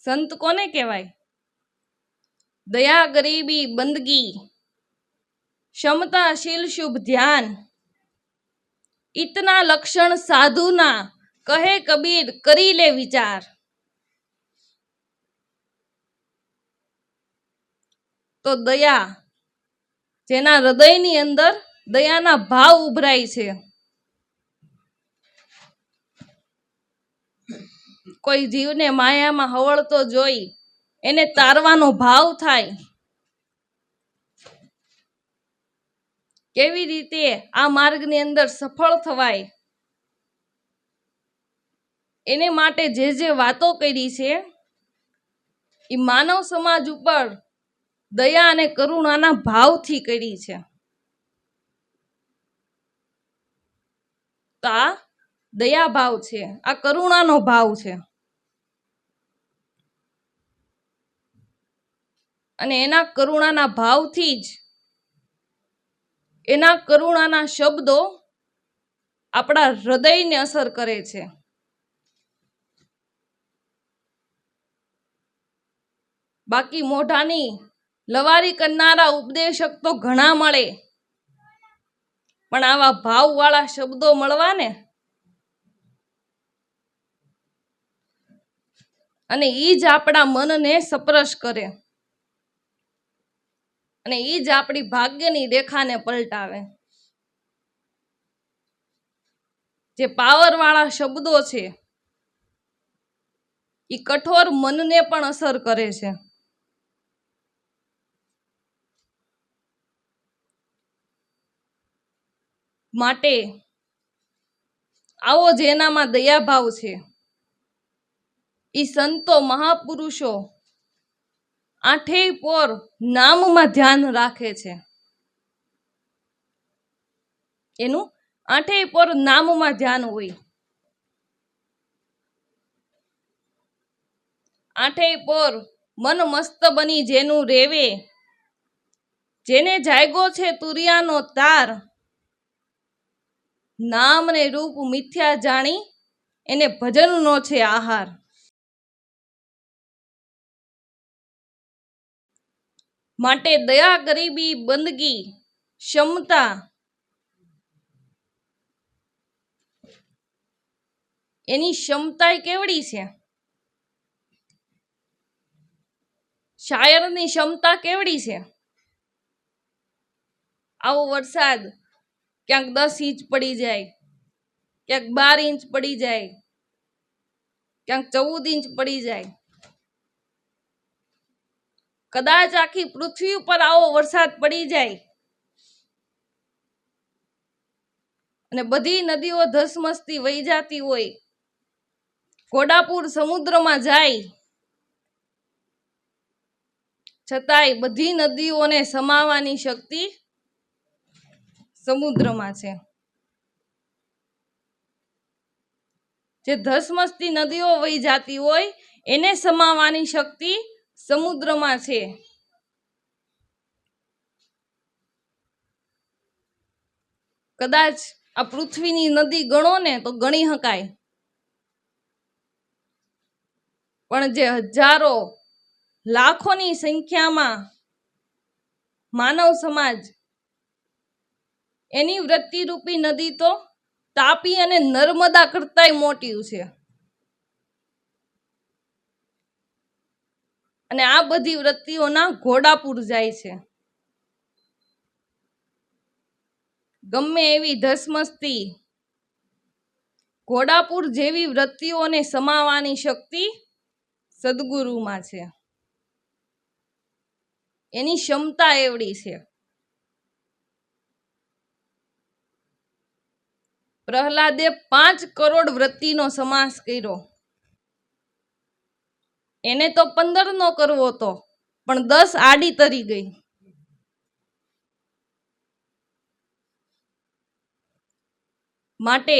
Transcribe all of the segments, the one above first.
સંત કોને કહેવાય? દયા, ગરીબી, બંદગી, ક્ષમતા, शील, शुभ, ध्यान, इतना लक्षण साधु ना, कहे कबीर करी ले विचार। तो दया, જેના હૃદયની અંદર દયાના ભાવ ઉભરાય છે, કોઈ જીવને માયામાં હવળતો જોઈ એને તારવાનો ભાવ થાય, કેવી રીતે આ માર્ગની અંદર સફળ થવાય, એને માટે જે જે વાતો કરી છે એ માનવ સમાજ ઉપર દયા અને કરુણાના ભાવથી કરી છે. તો આ દયા ભાવ છે, આ કરુણાનો ભાવ છે. અને એના કરુણાના ભાવથી જ એના કરુણાના શબ્દો આપણા હૃદયને અસર કરે છે. બાકી મોઢાની લવારી કરનારા ઉપદેશક તો ઘણા મળે, પણ આવા ભાવવાળા શબ્દો મળવા ને, અને ઈ જ આપણા મનને સ્પર્શ કરે, અને ઈ જ આપણી ભાગ્યની રેખાને પલટાવે. જે પાવર વાળા શબ્દો છે એ કઠોર મનને પણ અસર કરે છે. માટે આવો જેનામાં દયાભાવ છે એ સંતો મહાપુરુષો આઠેય પોર નામમાં ધ્યાન રાખે છે. એનું આઠેય પોર નામમાં ધ્યાન હોય. આઠેય પોર મન મસ્ત બની જેનું રેવે, જેને જાગ્યો છે તુરિયાનો તાર, નામ ને રૂપ મિથ્યા જાણી એને ભજનનો છે આહાર. માટે દયા, ગરીબી, બંદગી, ક્ષમતા, એની ક્ષમતા કેવડી છે, શાયરની ક્ષમતા કેવડી છે. આવો વરસાદ ક્યાંક 10 ઇંચ પડી જાય, ક્યાંક 12 ઇંચ પડી જાય, ક્યાંક 14 ઇંચ પડી જાય. કદાચ આખી પૃથ્વી ઉપર આવો વરસાદ પડી જાય અને બધી નદીઓ ધસમસતી વહી જતી હોય, ઘોડાપુર સમુદ્રમાં જાય, છતાંય બધી નદીઓને સમાવવાની શક્તિ સમુદ્રમાં છે. જે ધસમસતી નદીઓ વહી જતી હોય એને સમાવવાની શક્તિ સમુદ્રમાં છે. કદાચ આ પૃથ્વીની નદી ગણો ને તો ગણી શકાય, પણ જે હજારો લાખોની સંખ્યામાં માનવ સમાજ, એની વૃત્તિરૂપી નદી તો તાપી અને નર્મદા કરતાંય મોટી છે. અને આ બધી વૃત્તિઓના ઘોડાપુર જાય છે. ગમે એવી ધસમસતી ઘોડાપુર જેવી વૃત્તિઓને સમાવવાની શક્તિ સદગુરુમાં છે. એની ક્ષમતા એવડી છે. પ્રહલાદે 5 કરોડ વૃત્તિનો સમાસ કર્યો, એને તો 15 નો કરવો હતો, પણ 10 આડી તરી ગઈ. માટે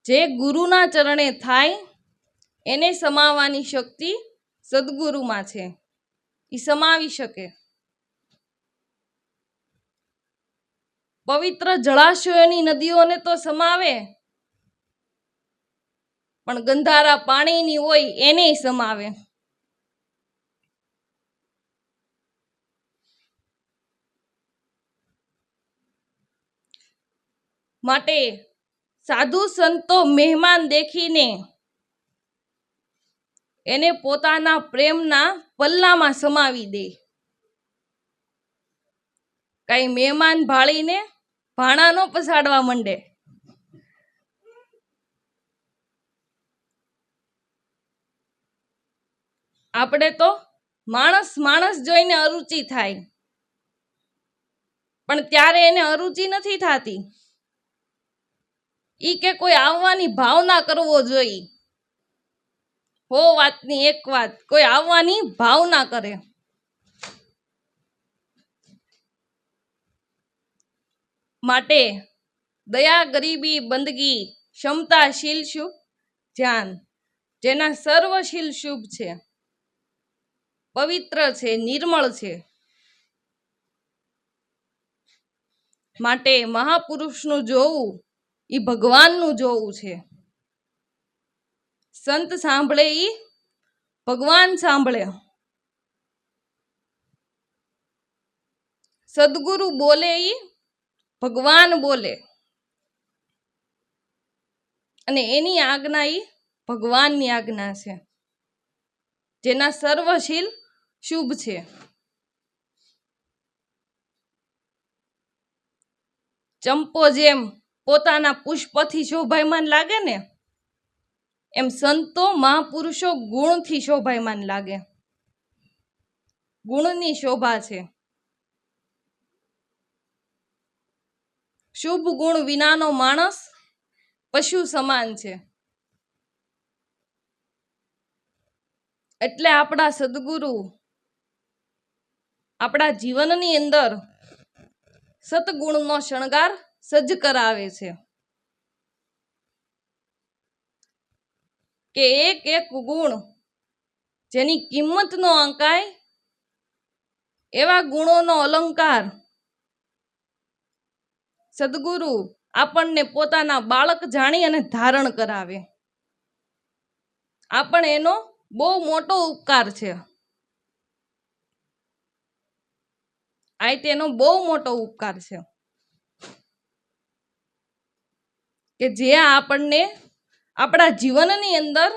જે ગુરુના ચરણે થાય એને સમાવવાની શક્તિ સદગુરુમાં છે, એ સમાવી શકે. પવિત્ર જળાશયોની નદીઓને તો સમાવે, પણ ગંધારા પાણીની હોય એને સમાવે. માટે સાધુ સંતો મહેમાન દેખીને એને પોતાના પ્રેમના પલ્લામાં સમાવી દે. કઈ મહેમાન ભાળીને ભાણા નો પસાડવા માંડે. આપણે તો માણસ જોઈને અરુચિ થાય, પણ ત્યારે એને અરુચિ નથી થતી. ઈ કે કોઈ આવવાની ભાવના કરવો જોઈએ. વાતની એક વાત, કોઈ આવવાની ભાવના કરે. માટે દયા, ગરીબી, બંદગી, ક્ષમતા, શીલ, શુભ, ધ્યાન, જેના સર્વશીલ શુભ છે, પવિત્ર છે, નિર્મળ છે. માટે મહાપુરુષનું જોવું એ ભગવાનનું જોવું છે. સંત સાંભળે ઈ ભગવાન સાંભળે. સદગુરુ બોલે ઈ ભગવાન બોલે. અને એની આજ્ઞા ઈ ભગવાનની આજ્ઞા છે, જેના સર્વશીલ શુભ છે. ચંપો જેમ પોતાના પુષ્પથી શોભાયમાન લાગે ને, એમ સંતો મહાપુરુષો ગુણથી શોભાયમાન લાગે. ગુણની શોભા છે. શુભ ગુણ વિનાનો માણસ પશુ સમાન છે. એટલે આપણા સદગુરુ આપણા જીવનની અંદર સતગુણનો શણગાર સજ્જ કરાવે છે, કે એક એક ગુણ જેની કિંમત નો આંકાય એવા ગુણોનો અલંકાર સદગુરુ આપણને પોતાના બાળક જાણી અને ધારણ કરાવે. આ પણ એનો બહુ મોટો ઉપકાર છે. આ તેનો બહુ મોટો ઉપકાર છે કે જે આપણને આપણા જીવનની અંદર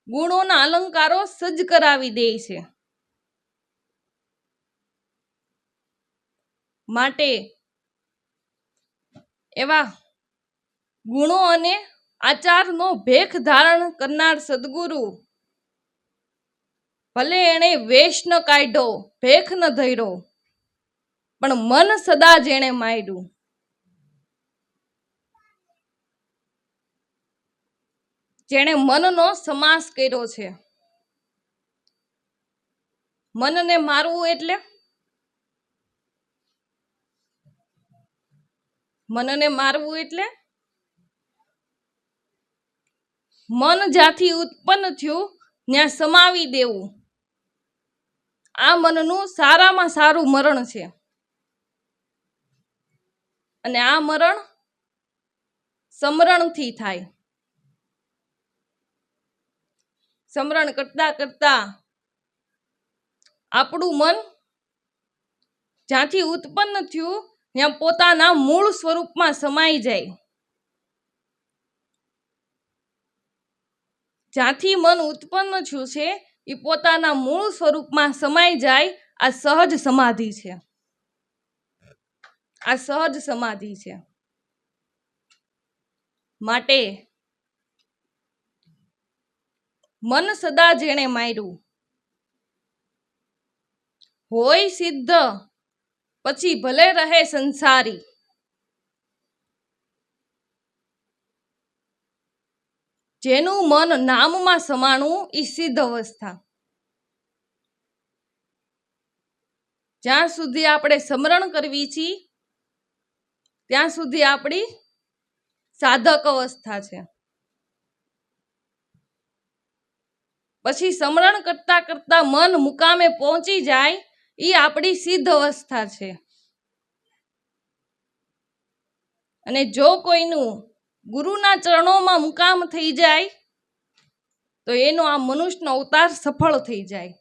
ગુણોના અલંકારો સજ્જ કરાવી દે છે. માટે એવા ગુણો અને આચારનો ભેખ ધારણ કરનાર સદગુરુ ભલે એને વેશ ન કાઢ્યો, ભેખ ન ધર્યો, પણ મન સદા જેણે માર્યું. જેણે મનનો સમાસ કર્યો છે. મનને મારવું એટલે મન જ્યાંથી ઉત્પન્ન થયું ત્યાં સમાવી દેવું. આ મનનું સારામાં સારું મરણ છે. અને આ મરણ સમરણથી થાય. સમરણ કરતા કરતા આપણું મન જ્યાંથી ઉત્પન્ન થયું ત્યાં પોતાના મૂળ સ્વરૂપમાં સમાઈ જાય. જ્યાંથી મન ઉત્પન્ન થયું છે એ પોતાના મૂળ સ્વરૂપમાં સમાઈ જાય. આ સહજ સમાધિ છે. આ સહજ સમાધિ છે. માટે મન સદા જેણે માર્યું હોય સિદ્ધ, પછી ભલે રહે સંસારી. જેનું મન નામમાં સમાણું એ સિદ્ધ અવસ્થા. જ્યાં સુધી આપણે સમરણ કરવી છીએ ત્યાં સુધી આપણી સાધક અવસ્થા છે. પછી સમરણ કરતા કરતા મન મુકામે પહોંચી જાય એ આપણી સિદ્ધ અવસ્થા છે. અને જો કોઈનું ગુરુના ચરણોમાં મુકામ થઈ જાય તો એનો આ મનુષ્યનો અવતાર સફળ થઈ જાય.